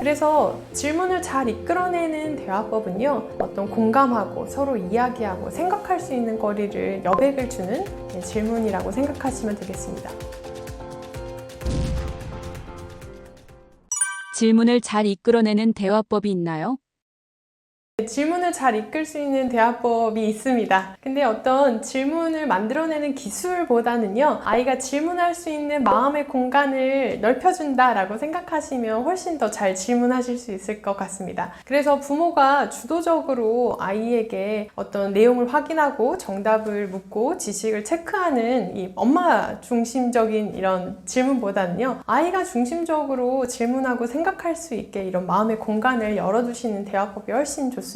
그래서 질문을 잘 이끌어내는 대화법은요, 어떤 공감하고 서로 이야기하고 생각할 수 있는 거리를 여백을 주는 질문이라고 생각하시면 되겠습니다. 질문을 잘 이끌어내는 대화법이 있나요? 질문을 잘 이끌 수 있는 대화법이 있습니다. 근데 어떤 질문을 만들어내는 기술보다는요, 아이가 질문할 수 있는 마음의 공간을 넓혀준다라고 생각하시면 훨씬 더 잘 질문하실 수 있을 것 같습니다. 그래서 부모가 주도적으로 아이에게 어떤 내용을 확인하고 정답을 묻고 지식을 체크하는 이 엄마 중심적인 이런 질문보다는요, 아이가 중심적으로 질문하고 생각할 수 있게 이런 마음의 공간을 열어두시는 대화법이 훨씬 좋습니다.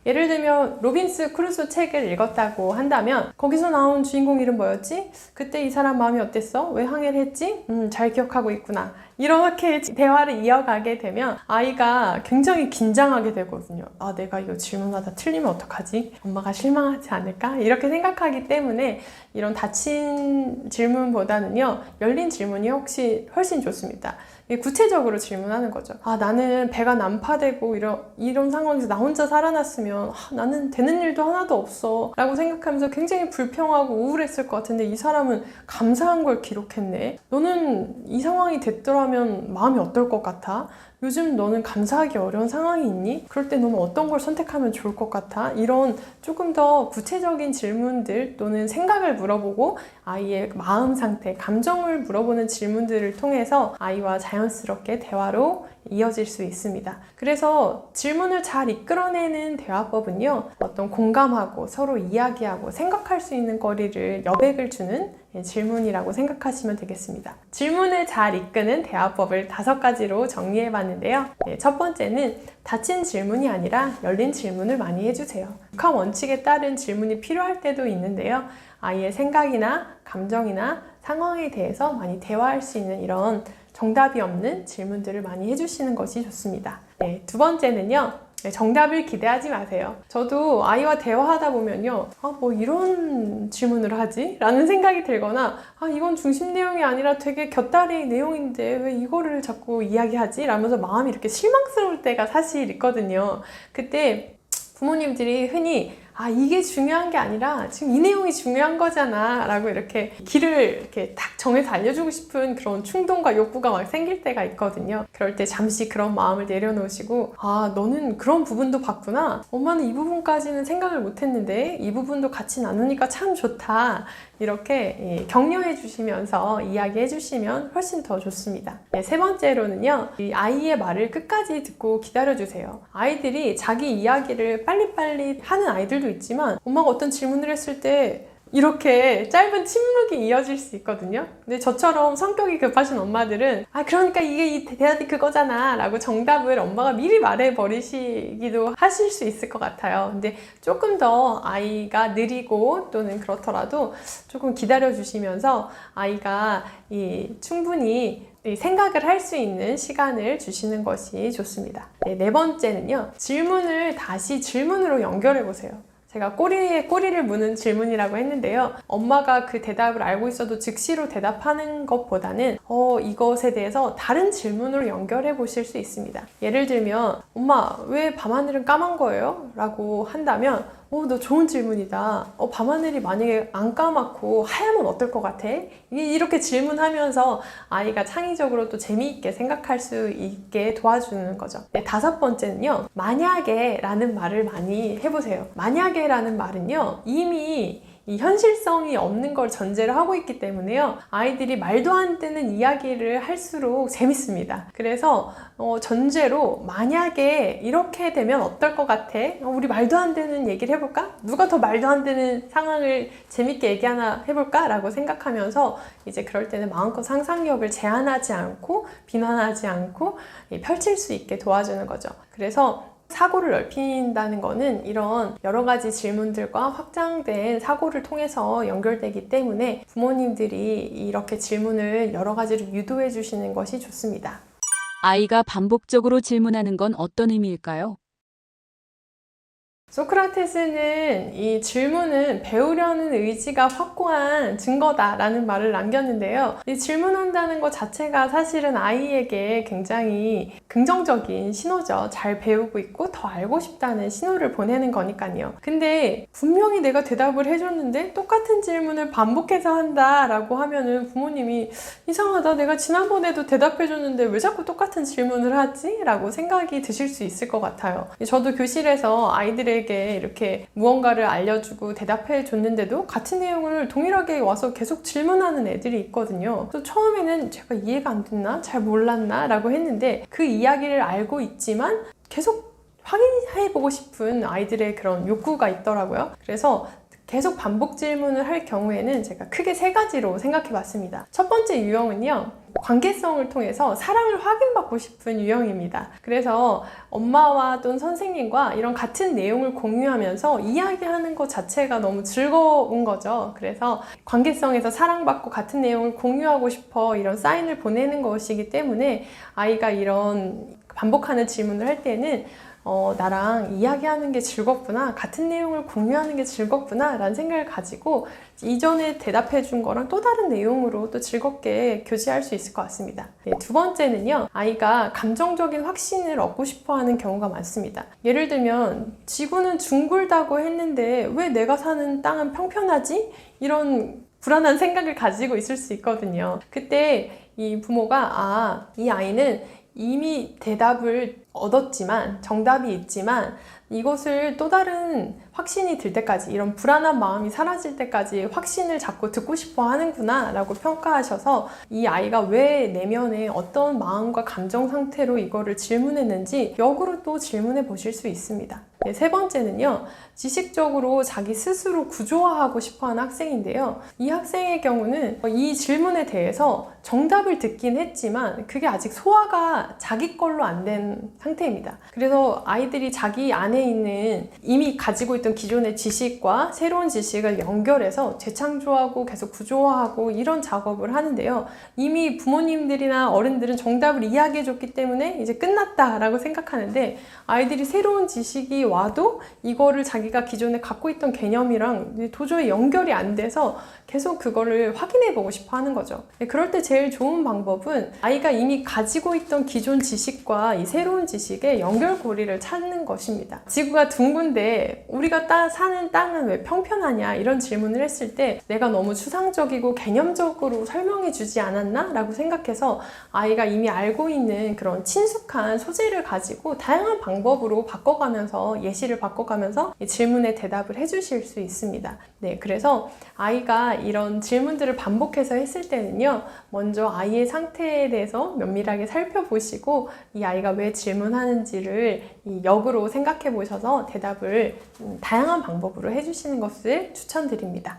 예를 들면 로빈스 크루소 책을 읽었다고 한다면 거기서 나온 주인공 이름 뭐였지? 그때 이 사람 마음이 어땠어? 왜 항해를 했지? 잘 기억하고 있구나. 이렇게 대화를 이어가게 되면 아이가 굉장히 긴장하게 되거든요. 아, 내가 이거 질문하다 틀리면 어떡하지? 엄마가 실망하지 않을까? 이렇게 생각하기 때문에 이런 닫힌 질문보다는요, 열린 질문이 훨씬 좋습니다. 구체적으로 질문하는 거죠. 아, 나는 배가 난파되고 이런 상황에서 나 혼자 살아났으면 나는 되는 일도 하나도 없어 라고 생각하면서 굉장히 불평하고 우울했을 것 같은데 이 사람은 감사한 걸 기록했네. 너는 이 상황이 됐더라면 마음이 어떨 것 같아? 요즘 너는 감사하기 어려운 상황이 있니? 그럴 때 너는 어떤 걸 선택하면 좋을 것 같아? 이런 조금 더 구체적인 질문들 또는 생각을 물어보고 아이의 마음 상태, 감정을 물어보는 질문들을 통해서 아이와 자연스럽게 대화로 이어질 수 있습니다. 그래서 질문을 잘 이끌어내는 대화법은요, 어떤 공감하고 서로 이야기하고 생각할 수 있는 거리를 여백을 주는 질문이라고 생각하시면 되겠습니다. 질문을 잘 이끄는 대화법을 5가지로 정리해 봤는데요. 첫 번째는 닫힌 질문이 아니라 열린 질문을 많이 해주세요. 북한 원칙에 따른 질문이 필요할 때도 있는데요. 아이의 생각이나 감정이나 상황에 대해서 많이 대화할 수 있는 이런 정답이 없는 질문들을 많이 해주시는 것이 좋습니다. 두 번째는요, 정답을 기대하지 마세요. 저도 아이와 대화하다 보면요, 뭐 이런 질문을 하지? 라는 생각이 들거나 이건 중심 내용이 아니라 되게 곁다리 내용인데 왜 이거를 자꾸 이야기하지? 라면서 마음이 이렇게 실망스러울 때가 사실 있거든요. 그때 부모님들이 흔히 이게 중요한 게 아니라 지금 이 내용이 중요한 거잖아 라고 이렇게 길을 이렇게 딱 정해서 알려주고 싶은 그런 충동과 욕구가 막 생길 때가 있거든요. 그럴 때 잠시 그런 마음을 내려놓으시고 너는 그런 부분도 봤구나. 엄마는 이 부분까지는 생각을 못 했는데 이 부분도 같이 나누니까 참 좋다. 이렇게 격려해 주시면서 이야기해 주시면 훨씬 더 좋습니다. 세 번째로는요, 이 아이의 말을 끝까지 듣고 기다려 주세요. 아이들이 자기 이야기를 빨리빨리 하는 아이들도 있지만 엄마가 어떤 질문을 했을 때 이렇게 짧은 침묵이 이어질 수 있거든요. 근데 저처럼 성격이 급하신 엄마들은 그러니까 이게 이 대답이 그거잖아 라고 정답을 엄마가 미리 말해버리시기도 하실 수 있을 것 같아요. 근데 조금 더 아이가 느리고 또는 그렇더라도 조금 기다려주시면서 아이가 충분히 생각을 할 수 있는 시간을 주시는 것이 좋습니다. 네 번째는요, 질문을 다시 질문으로 연결해 보세요. 제가 꼬리에 꼬리를 무는 질문이라고 했는데요. 엄마가 그 대답을 알고 있어도 즉시로 대답하는 것보다는 이것에 대해서 다른 질문으로 연결해 보실 수 있습니다. 예를 들면 엄마 왜 밤하늘은 까만 거예요? 라고 한다면 너 좋은 질문이다. 밤하늘이 만약에 안 까맣고 하얗면 어떨 것 같아? 이렇게 질문하면서 아이가 창의적으로 또 재미있게 생각할 수 있게 도와주는 거죠. 5번째는요, 만약에 라는 말을 많이 해보세요. 만약에 라는 말은요, 이미 이 현실성이 없는 걸 전제로 하고 있기 때문에요, 아이들이 말도 안 되는 이야기를 할수록 재밌습니다. 그래서 전제로 만약에 이렇게 되면 어떨 것 같아? 우리 말도 안 되는 얘기를 해볼까? 누가 더 말도 안 되는 상황을 재밌게 얘기 하나 해볼까? 라고 생각하면서 이제 그럴 때는 마음껏 상상력을 제한하지 않고 비난하지 않고 펼칠 수 있게 도와주는 거죠. 그래서 사고를 넓힌다는 거는 이런 여러 가지 질문들과 확장된 사고를 통해서 연결되기 때문에 부모님들이 이렇게 질문을 여러 가지로 유도해 주시는 것이 좋습니다. 아이가 반복적으로 질문하는 건 어떤 의미일까요? 소크라테스는 이 질문은 배우려는 의지가 확고한 증거다라는 말을 남겼는데요. 이 질문한다는 것 자체가 사실은 아이에게 굉장히 긍정적인 신호죠. 잘 배우고 있고 더 알고 싶다는 신호를 보내는 거니까요. 근데 분명히 내가 대답을 해줬는데 똑같은 질문을 반복해서 한다라고 하면은 부모님이 이상하다, 내가 지난번에도 대답해줬는데 왜 자꾸 똑같은 질문을 하지? 라고 생각이 드실 수 있을 것 같아요. 저도 교실에서 아이들에게 이렇게 무언가를 알려주고 대답해 줬는데도 같은 내용을 동일하게 와서 계속 질문하는 애들이 있거든요. 또 처음에는 제가 이해가 안 됐나? 잘 몰랐나? 라고 했는데 그 이야기를 알고 있지만 계속 확인해보고 싶은 아이들의 그런 욕구가 있더라고요. 그래서 계속 반복 질문을 할 경우에는 제가 크게 3가지로 생각해 봤습니다. 첫 번째 유형은요, 관계성을 통해서 사랑을 확인받고 싶은 유형입니다. 그래서 엄마와 또는 선생님과 이런 같은 내용을 공유하면서 이야기하는 것 자체가 너무 즐거운 거죠. 그래서 관계성에서 사랑받고 같은 내용을 공유하고 싶어 이런 사인을 보내는 것이기 때문에 아이가 이런 반복하는 질문을 할 때는 나랑 이야기하는 게 즐겁구나, 같은 내용을 공유하는 게 즐겁구나 라는 생각을 가지고 이전에 대답해 준 거랑 또 다른 내용으로 또 즐겁게 교제할 수 있을 것 같습니다. 네, 두 번째는요, 아이가 감정적인 확신을 얻고 싶어 하는 경우가 많습니다. 예를 들면 지구는 둥글다고 했는데 왜 내가 사는 땅은 평평하지? 이런 불안한 생각을 가지고 있을 수 있거든요. 그때 이 부모가 이 아이는 이미 대답을 얻었지만, 정답이 있지만 이것을 또 다른 확신이 들 때까지, 이런 불안한 마음이 사라질 때까지 확신을 자꾸 듣고 싶어 하는구나 라고 평가하셔서 이 아이가 왜 내면에 어떤 마음과 감정 상태로 이거를 질문했는지 역으로 또 질문해 보실 수 있습니다. 네, 세 번째는요, 지식적으로 자기 스스로 구조화하고 싶어 하는 학생인데요. 이 학생의 경우는 이 질문에 대해서 정답을 듣긴 했지만 그게 아직 소화가 자기 걸로 안 된 상태입니다. 그래서 아이들이 자기 안에 있는 이미 가지고 있던 기존의 지식과 새로운 지식을 연결해서 재창조하고 계속 구조화하고 이런 작업을 하는데요. 이미 부모님들이나 어른들은 정답을 이야기해 줬기 때문에 이제 끝났다라고 생각하는데, 아이들이 새로운 지식이 와도 이거를 자기가 기존에 갖고 있던 개념이랑 도저히 연결이 안 돼서 계속 그거를 확인해 보고 싶어 하는 거죠. 그럴 때 제일 좋은 방법은 아이가 이미 가지고 있던 기존 지식과 이 새로운 지식의 연결고리를 찾는 것입니다. 지구가 둥근데 우리가 사는 땅은 왜 평평하냐, 이런 질문을 했을 때 내가 너무 추상적이고 개념적으로 설명해 주지 않았나? 라고 생각해서 아이가 이미 알고 있는 그런 친숙한 소재를 가지고 다양한 방법으로 바꿔가면서, 예시를 바꿔가면서 이 질문에 대답을 해주실 수 있습니다. 네, 그래서 아이가 이런 질문들을 반복해서 했을 때는요, 먼저 아이의 상태에 대해서 면밀하게 살펴보시고 이 아이가 왜 질문하는지를 역으로 생각해 보셔서 대답을 다양한 방법으로 해주시는 것을 추천드립니다.